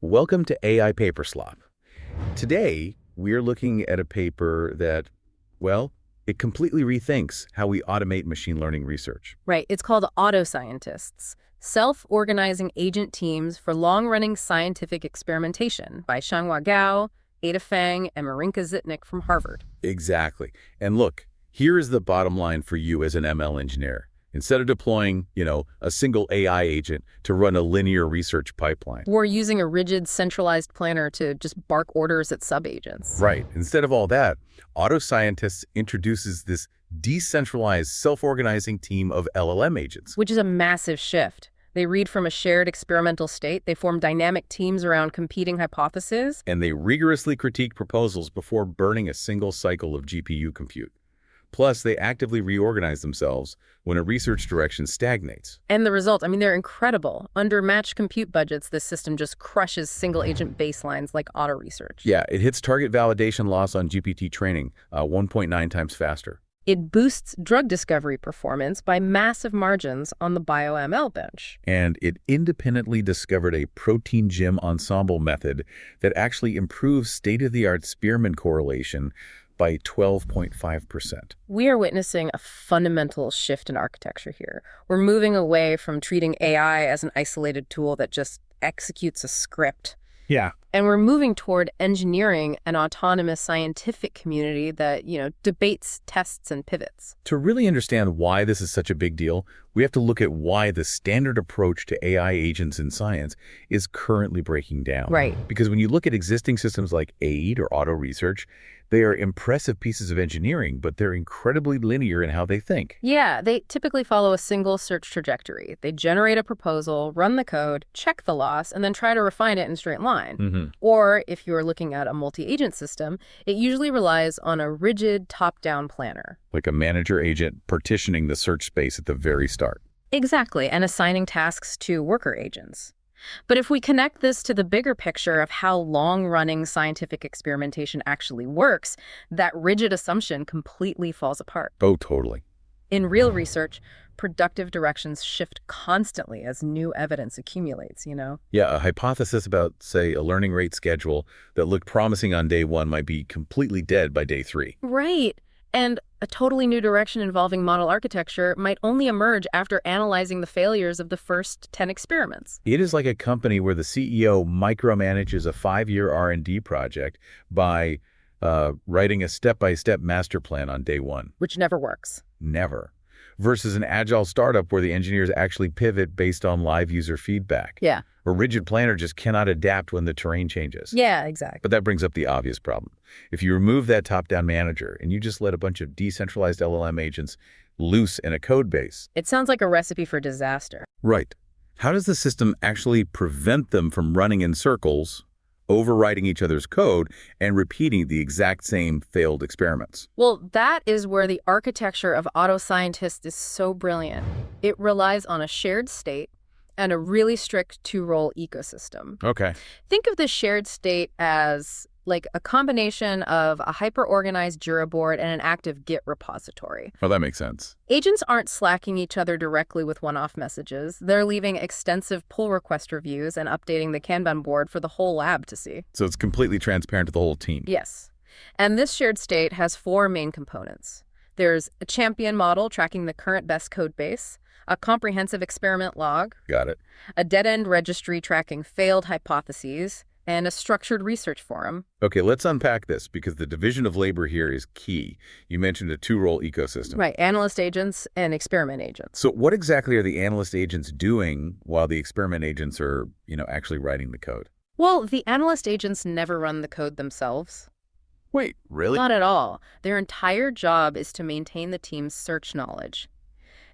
Welcome to AI Paper Slop. Today, we're looking at a paper that, well, it completely rethinks how we automate machine learning research. Right. It's called AutoScientists, Self-Organizing Agent Teams for Long-Running Scientific Experimentation by Xianghua Gao, Ada Fang, and Marinka Zitnik from Harvard. Exactly. And look, here is the bottom line for you as an ML engineer. Instead of deploying, a single AI agent to run a linear research pipeline. We're using a rigid, centralized planner to just bark orders at subagents. Right. Instead of all that, AutoScientists introduces this decentralized, self-organizing team of LLM agents. Which is a massive shift. They read from a shared experimental state, they form dynamic teams around competing hypotheses. And they rigorously critique proposals before burning a single cycle of GPU compute. Plus, they actively reorganize themselves when a research direction stagnates. And the results, they're incredible. Under matched compute budgets, this system just crushes single-agent baselines like auto research. Yeah, it hits target validation loss on GPT training 1.9 times faster. It boosts drug discovery performance by massive margins on the BioML bench. And it independently discovered a protein gym ensemble method that actually improves state-of-the-art Spearman correlation by 12.5%. We are witnessing a fundamental shift in architecture here. We're moving away from treating AI as an isolated tool that just executes a script. Yeah. And we're moving toward engineering an autonomous scientific community that, debates, tests, and pivots. To really understand why this is such a big deal, we have to look at why the standard approach to AI agents in science is currently breaking down. Right. Because when you look at existing systems like AID or auto research, they are impressive pieces of engineering, but they're incredibly linear in how they think. Yeah, they typically follow a single search trajectory. They generate a proposal, run the code, check the loss, and then try to refine it in a straight line. Mm-hmm. Or if you're looking at a multi-agent system, it usually relies on a rigid top-down planner. Like a manager agent partitioning the search space at the very start. Exactly, and assigning tasks to worker agents. But if we connect this to the bigger picture of how long-running scientific experimentation actually works, that rigid assumption completely falls apart. Oh, totally. In real research, productive directions shift constantly as new evidence accumulates, Yeah, a hypothesis about, say, a learning rate schedule that looked promising on day 1 might be completely dead by day 3. Right. And a totally new direction involving model architecture might only emerge after analyzing the failures of the first 10 experiments. It is like a company where the CEO micromanages a 5-year R&D project by writing a step-by-step master plan on day 1. Which never works. Never. Versus an agile startup where the engineers actually pivot based on live user feedback. Yeah. A rigid planner just cannot adapt when the terrain changes. Yeah, exactly. But that brings up the obvious problem. If you remove that top-down manager and you just let a bunch of decentralized LLM agents loose in a code base. It sounds like a recipe for disaster. Right. How does the system actually prevent them from running in circles, overwriting each other's code, and repeating the exact same failed experiments? Well, that is where the architecture of AutoScientists is so brilliant. It relies on a shared state and a really strict 2-role ecosystem. Okay. Think of the shared state as like a combination of a hyper-organized Jira board and an active Git repository. Well, that makes sense. Agents aren't slacking each other directly with one-off messages. They're leaving extensive pull request reviews and updating the Kanban board for the whole lab to see. So it's completely transparent to the whole team. Yes. And this shared state has 4 main components. There's a champion model tracking the current best code base, a comprehensive experiment log, Got it. a dead-end registry tracking failed hypotheses, and a structured research forum. Okay, let's unpack this because the division of labor here is key. You mentioned a 2-role ecosystem. Right, analyst agents and experiment agents. So what exactly are the analyst agents doing while the experiment agents are, actually writing the code? Well, the analyst agents never run the code themselves. Wait, really? Not at all. Their entire job is to maintain the team's search knowledge.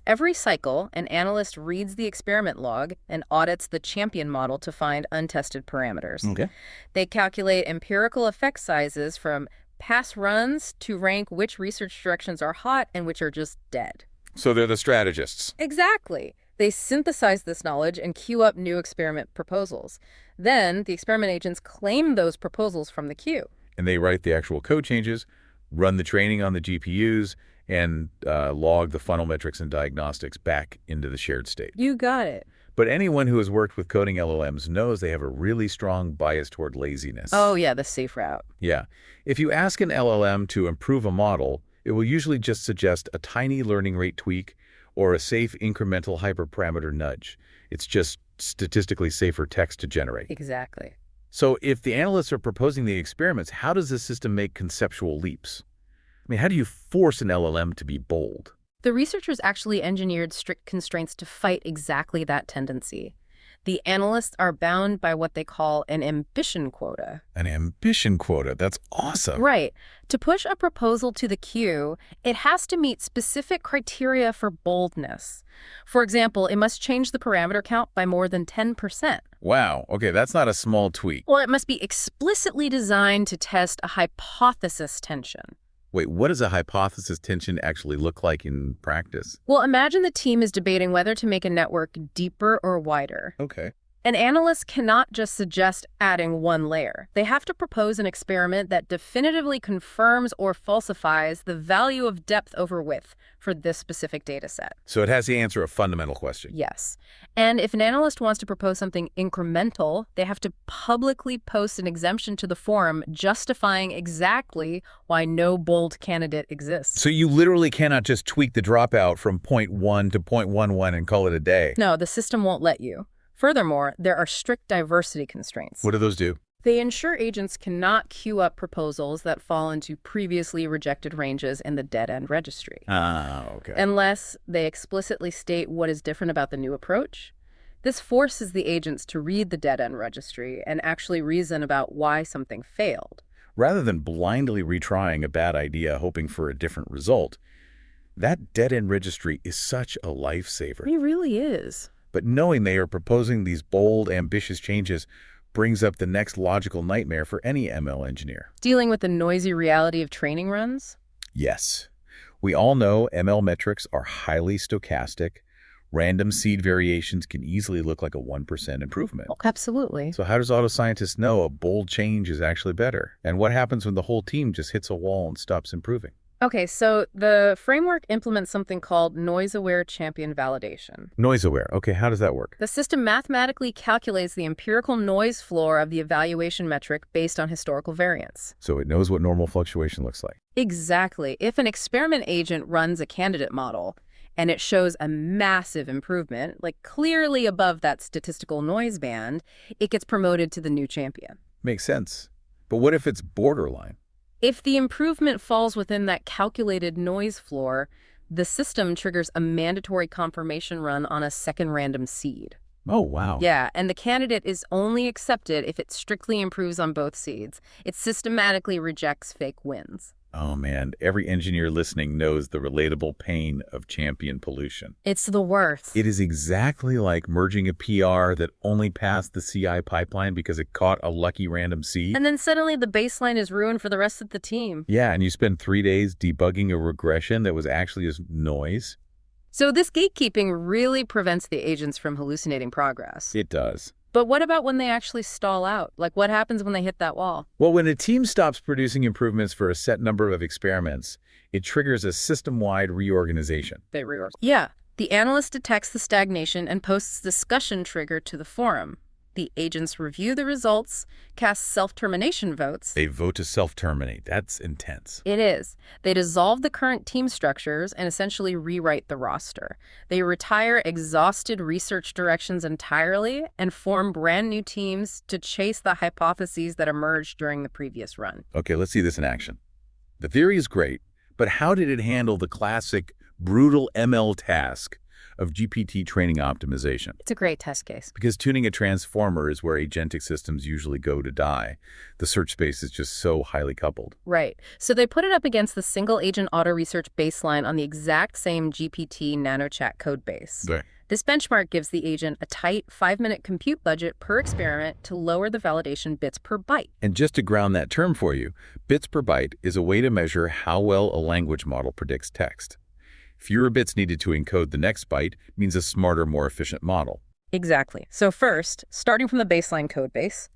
Every cycle, an analyst reads the experiment log and audits the champion model to find untested parameters. Okay. They calculate empirical effect sizes from past runs to rank which research directions are hot and which are just dead. So they're the strategists. Exactly. They synthesize this knowledge and queue up new experiment proposals. Then the experiment agents claim those proposals from the queue. And they write the actual code changes, run the training on the GPUs, and log the funnel metrics and diagnostics back into the shared state. You got it. But anyone who has worked with coding LLMs knows they have a really strong bias toward laziness. Oh, yeah, the safe route. Yeah. If you ask an LLM to improve a model, it will usually just suggest a tiny learning rate tweak or a safe incremental hyperparameter nudge. It's just statistically safer text to generate. Exactly. So if the analysts are proposing the experiments, how does the system make conceptual leaps? I mean, how do you force an LLM to be bold? The researchers actually engineered strict constraints to fight exactly that tendency. The analysts are bound by what they call an ambition quota. An ambition quota. That's awesome. Right. To push a proposal to the queue, it has to meet specific criteria for boldness. For example, it must change the parameter count by more than 10%. Wow. Okay, that's not a small tweak. Or it must be explicitly designed to test a hypothesis tension. Wait, what does a hypothesis tension actually look like in practice? Well, imagine the team is debating whether to make a network deeper or wider. Okay. An analyst cannot just suggest adding one layer. They have to propose an experiment that definitively confirms or falsifies the value of depth over width for this specific data set. So it has to answer a fundamental question. Yes. And if an analyst wants to propose something incremental, they have to publicly post an exemption to the forum justifying exactly why no bold candidate exists. So you literally cannot just tweak the dropout from 0.1 to 0.11 and call it a day. No, the system won't let you. Furthermore, there are strict diversity constraints. What do those do? They ensure agents cannot queue up proposals that fall into previously rejected ranges in the dead-end registry. Ah, okay. Unless they explicitly state what is different about the new approach. This forces the agents to read the dead-end registry and actually reason about why something failed. Rather than blindly retrying a bad idea hoping for a different result, that dead-end registry is such a lifesaver. It really is. But knowing they are proposing these bold, ambitious changes brings up the next logical nightmare for any ML engineer. Dealing with the noisy reality of training runs? Yes. We all know ML metrics are highly stochastic. Random seed variations can easily look like a 1% improvement. Oh, absolutely. So how does AutoScientists know a bold change is actually better? And what happens when the whole team just hits a wall and stops improving? Okay, so the framework implements something called noise-aware champion validation. Noise-aware. Okay, how does that work? The system mathematically calculates the empirical noise floor of the evaluation metric based on historical variance. So it knows what normal fluctuation looks like. Exactly. If an experiment agent runs a candidate model and it shows a massive improvement, like clearly above that statistical noise band, it gets promoted to the new champion. Makes sense. But what if it's borderline? If the improvement falls within that calculated noise floor, the system triggers a mandatory confirmation run on a second random seed. Oh, wow. Yeah, and the candidate is only accepted if it strictly improves on both seeds. It systematically rejects fake wins. Oh, man. Every engineer listening knows the relatable pain of champion pollution. It's the worst. It is exactly like merging a PR that only passed the CI pipeline because it caught a lucky random seed. And then suddenly the baseline is ruined for the rest of the team. Yeah, and you spend 3 days debugging a regression that was actually just noise. So this gatekeeping really prevents the agents from hallucinating progress. It does. But what about when they actually stall out? Like, what happens when they hit that wall? Well, when a team stops producing improvements for a set number of experiments, it triggers a system-wide reorganization. They reorg. Yeah. The analyst detects the stagnation and posts discussion trigger to the forum. The agents review the results, cast self-termination votes. They vote to self-terminate. That's intense. It is. They dissolve the current team structures and essentially rewrite the roster. They retire exhausted research directions entirely and form brand new teams to chase the hypotheses that emerged during the previous run. Okay, let's see this in action. The theory is great, but how did it handle the classic brutal ML task of GPT training optimization? It's a great test case. Because tuning a transformer is where agentic systems usually go to die. The search space is just so highly coupled. Right. So they put it up against the single agent auto research baseline on the exact same GPT NanoChat code base. Right. This benchmark gives the agent a tight 5-minute compute budget per experiment to lower the validation bits per byte. And just to ground that term for you, bits per byte is a way to measure how well a language model predicts text. Fewer bits needed to encode the next byte means a smarter, more efficient model. Exactly. So first, starting from the baseline code base,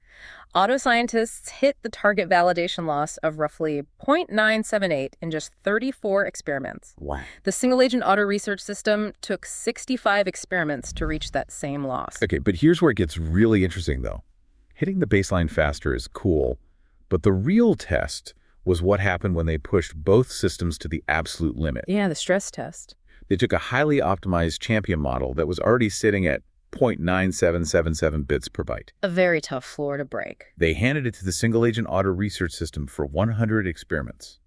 AutoScientists hit the target validation loss of roughly 0.978 in just 34 experiments. Wow. The single-agent auto research system took 65 experiments to reach that same loss. Okay, but here's where it gets really interesting, though. Hitting the baseline faster is cool, but the real test was what happened when they pushed both systems to the absolute limit. Yeah, the stress test. They took a highly optimized champion model that was already sitting at 0.9777 bits per byte. A very tough floor to break. They handed it to the single-agent auto research system for 100 experiments.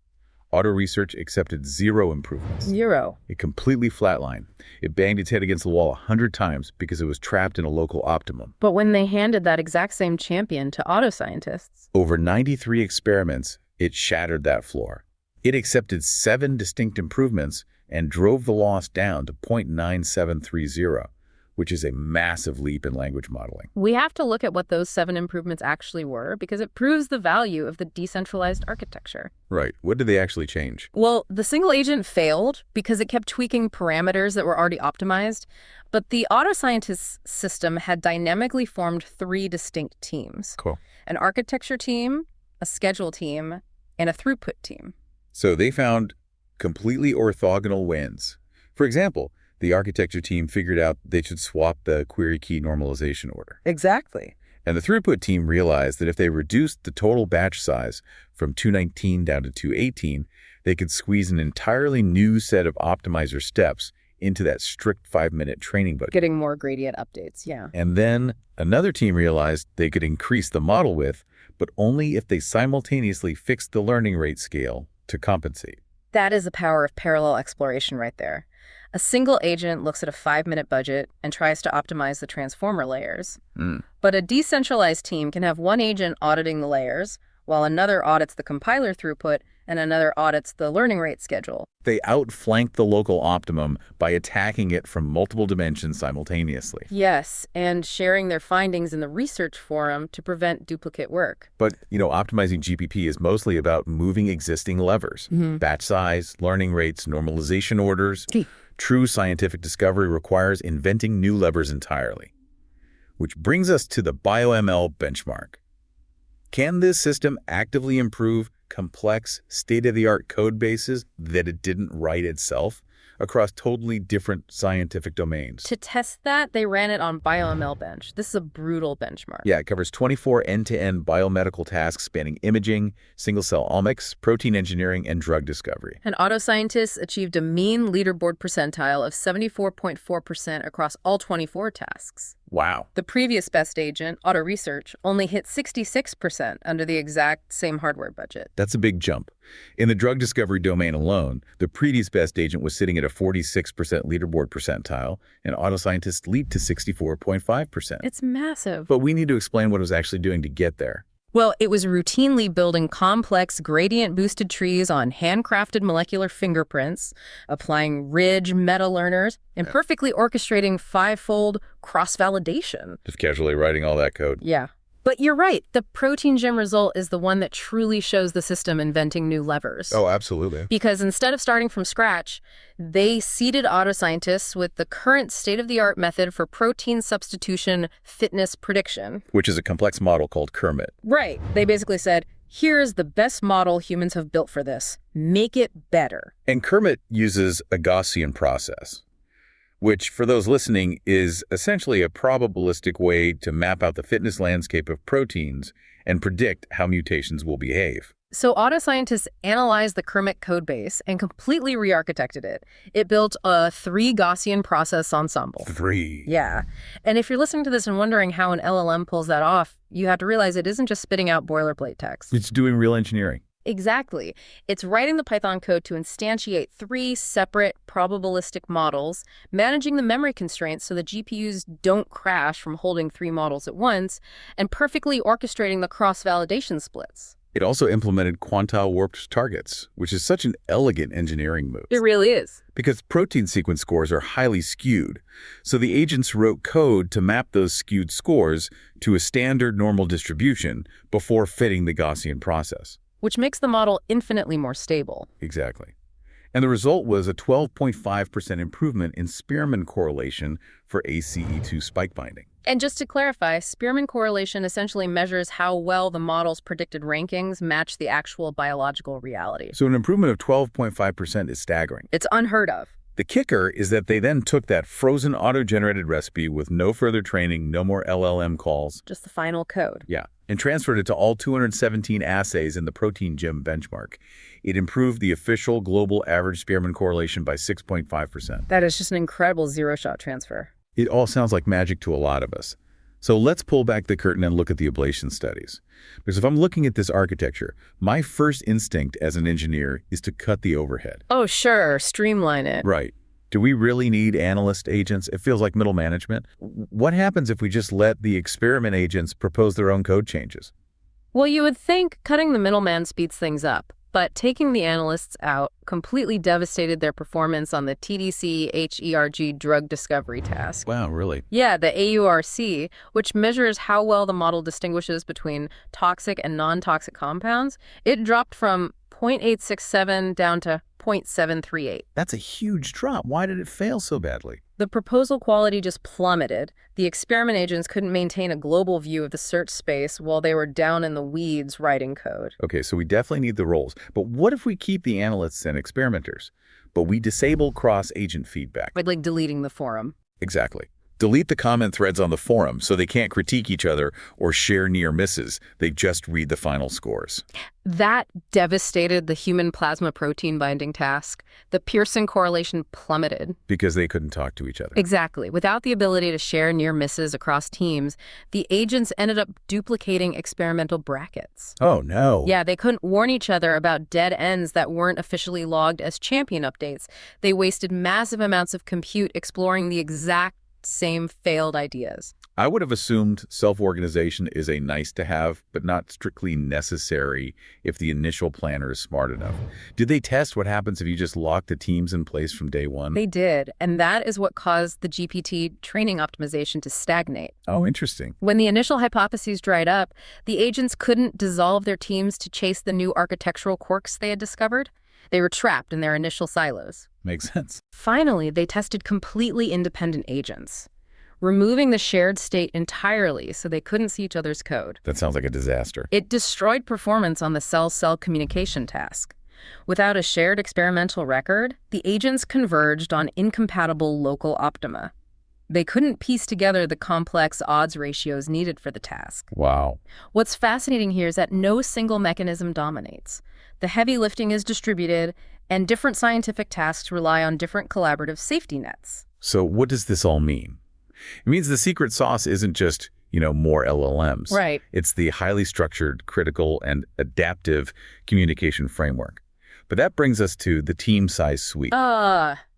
Auto research accepted 0 improvements. 0. It completely flatlined. It banged its head against the wall 100 times because it was trapped in a local optimum. But when they handed that exact same champion to AutoScientists, Over 93 experiments, it shattered that floor. It accepted 7 distinct improvements and drove the loss down to 0.9730, which is a massive leap in language modeling. we have to look at what those 7 improvements actually were because it proves the value of the decentralized architecture. Right. What did they actually change? Well, the single agent failed because it kept tweaking parameters that were already optimized, but the AutoScientists system had dynamically formed 3 distinct teams. Cool. An architecture team, a schedule team, and a throughput team. So they found completely orthogonal wins. For example, the architecture team figured out they should swap the query key normalization order. Exactly. And the throughput team realized that if they reduced the total batch size from 219 down to 218, they could squeeze an entirely new set of optimizer steps into that strict 5-minute training budget. Getting more gradient updates, yeah. And then another team realized they could increase the model width, but only if they simultaneously fixed the learning rate scale to compensate. That is the power of parallel exploration right there. A single agent looks at a 5-minute budget and tries to optimize the transformer layers. But a decentralized team can have one agent auditing the layers, while another audits the compiler throughput and another audits the learning rate schedule. They outflanked the local optimum by attacking it from multiple dimensions simultaneously. Yes, and sharing their findings in the research forum to prevent duplicate work. But, optimizing GPP is mostly about moving existing levers. Batch size, learning rates, normalization orders. True scientific discovery requires inventing new levers entirely. Which brings us to the BioML benchmark. Can this system actively improve complex, state-of-the-art code bases that it didn't write itself across totally different scientific domains? To test that, they ran it on BioML bench. This is a brutal benchmark. Yeah, it covers 24 end-to-end biomedical tasks spanning imaging, single-cell omics, protein engineering, and drug discovery. And AutoScientists achieved a mean leaderboard percentile of 74.4% across all 24 tasks. Wow. The previous best agent, Auto Research, only hit 66% under the exact same hardware budget. That's a big jump. In the drug discovery domain alone, the previous best agent was sitting at a 46% leaderboard percentile, and AutoScientists leaped to 64.5%. It's massive. But we need to explain what it was actually doing to get there. Well, it was routinely building complex gradient-boosted trees on handcrafted molecular fingerprints, applying ridge meta-learners, and perfectly orchestrating 5-fold cross-validation. Just casually writing all that code. Yeah. But you're right. The protein gem result is the one that truly shows the system inventing new levers. Oh, absolutely. Because instead of starting from scratch, they seeded AutoScientists with the current state-of-the-art method for protein substitution fitness prediction. Which is a complex model called Kermit. Right. They basically said, here's the best model humans have built for this. Make it better. And Kermit uses a Gaussian process, which, for those listening, is essentially a probabilistic way to map out the fitness landscape of proteins and predict how mutations will behave. So AutoScientists analyzed the Kermit codebase and completely re-architected it. It built a 3 Gaussian process ensemble. 3. Yeah. And if you're listening to this and wondering how an LLM pulls that off, you have to realize it isn't just spitting out boilerplate text. It's doing real engineering. Exactly. It's writing the Python code to instantiate 3 separate probabilistic models, managing the memory constraints so the GPUs don't crash from holding 3 models at once, and perfectly orchestrating the cross-validation splits. It also implemented quantile warped targets, which is such an elegant engineering move. It really is. Because protein sequence scores are highly skewed. So the agents wrote code to map those skewed scores to a standard normal distribution before fitting the Gaussian process. Which makes the model infinitely more stable. Exactly. And the result was a 12.5% improvement in Spearman correlation for ACE2 spike binding. And just to clarify, Spearman correlation essentially measures how well the model's predicted rankings match the actual biological reality. So an improvement of 12.5% is staggering. It's unheard of. The kicker is that they then took that frozen auto-generated recipe with no further training, no more LLM calls. Just the final code. Yeah, and transferred it to all 217 assays in the Protein Gym benchmark. It improved the official global average Spearman correlation by 6.5%. That is just an incredible zero-shot transfer. It all sounds like magic to a lot of us. So let's pull back the curtain and look at the ablation studies. Because if I'm looking at this architecture, my first instinct as an engineer is to cut the overhead. Oh, sure. Streamline it. Right. Do we really need analyst agents? It feels like middle management. What happens if we just let the experiment agents propose their own code changes? Well, you would think cutting the middleman speeds things up, but taking the analysts out completely devastated their performance on the TDC-HERG drug discovery task. Wow, really? Yeah, the AURC, which measures how well the model distinguishes between toxic and non-toxic compounds, it dropped from 0.867 down to 0.738. That's a huge drop. Why did it fail so badly? The proposal quality just plummeted. The experiment agents couldn't maintain a global view of the search space while they were down in the weeds writing code. Okay, so we definitely need the roles. But what if we keep the analysts and experimenters, but we disable cross-agent feedback? Like deleting the forum. Exactly. Delete the comment threads on the forum so they can't critique each other or share near misses. They just read the final scores. That devastated the human plasma protein binding task. The Pearson correlation plummeted. Because they couldn't talk to each other. Exactly. Without the ability to share near misses across teams, the agents ended up duplicating experimental brackets. Oh, no. Yeah, they couldn't warn each other about dead ends that weren't officially logged as champion updates. They wasted massive amounts of compute exploring the exact same failed ideas. I would have assumed self-organization is a nice-to-have, but not strictly necessary if the initial planner is smart enough. Did they test what happens if you just lock the teams in place from day one? They did, and that is what caused the GPT training optimization to stagnate. Oh, interesting. When the initial hypotheses dried up, the agents couldn't dissolve their teams to chase the new architectural quirks they had discovered. They were trapped in their initial silos. Makes sense. Finally, they tested completely independent agents, removing the shared state entirely so they couldn't see each other's code. That sounds like a disaster. It destroyed performance on the cell-cell communication task. Without a shared experimental record, the agents converged on incompatible local optima. They couldn't piece together the complex odds ratios needed for the task. Wow. What's fascinating here is that no single mechanism dominates. The heavy lifting is distributed, and different scientific tasks rely on different collaborative safety nets. So what does this all mean? It means the secret sauce isn't just, more LLMs. Right. It's the highly structured, critical, and adaptive communication framework. But that brings us to the team size sweep.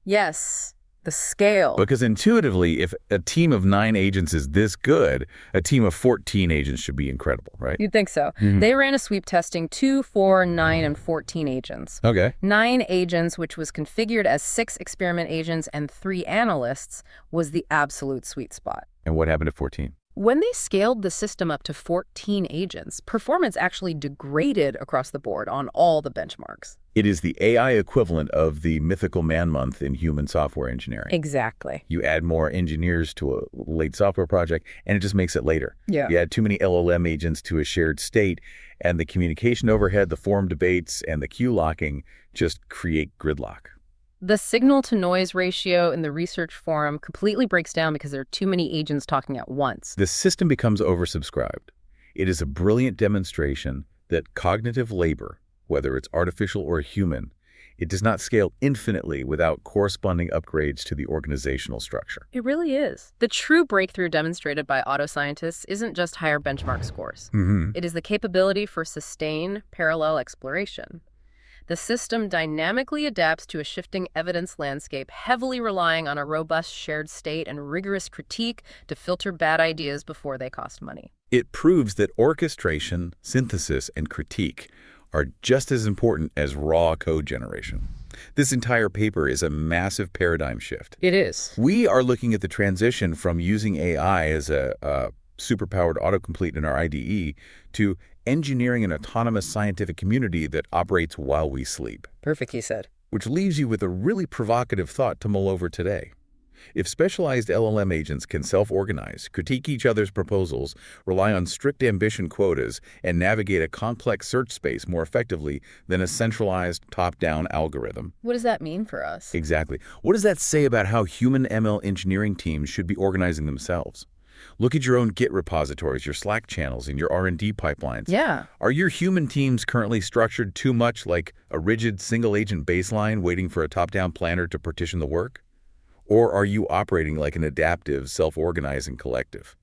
Yes. The scale. Because intuitively, if a team of 9 agents is this good, a team of 14 agents should be incredible, right? You'd think so. They ran a sweep testing 2, 4, 9, and 14 agents. Okay. 9 agents, which was configured as 6 experiment agents and 3 analysts, was the absolute sweet spot. And what happened to 14? When they scaled the system up to 14 agents, performance actually degraded across the board on all the benchmarks. It is the AI equivalent of the mythical man month in human software engineering. Exactly. You add more engineers to a late software project, and it just makes it later. Yeah. You add too many LLM agents to a shared state, and the communication overhead, the forum debates, and the queue locking just create gridlock. The signal-to-noise ratio in the research forum completely breaks down because there are too many agents talking at once. The system becomes oversubscribed. It is a brilliant demonstration that cognitive labor, whether it's artificial or human, it does not scale infinitely without corresponding upgrades to the organizational structure. It really is. The true breakthrough demonstrated by AutoScientists isn't just higher benchmark scores. It is the capability for sustained parallel exploration. The system dynamically adapts to a shifting evidence landscape, heavily relying on a robust shared state and rigorous critique to filter bad ideas before they cost money. It proves that orchestration, synthesis, and critique are just as important as raw code generation. This entire paper is a massive paradigm shift. It is. We are looking at the transition from using AI as a superpowered autocomplete in our IDE to engineering an autonomous scientific community that operates while we sleep. Perfectly said. Which leaves you with a really provocative thought to mull over today. If specialized LLM agents can self-organize, critique each other's proposals, rely on strict ambition quotas, and navigate a complex search space more effectively than a centralized, top-down algorithm. What does that mean for us? Exactly. What does that say about how human ML engineering teams should be organizing themselves? Look at your own Git repositories, your Slack channels, and your R&D pipelines. Yeah. Are your human teams currently structured too much like a rigid single-agent baseline waiting for a top-down planner to partition the work? Or are you operating like an adaptive, self-organizing collective?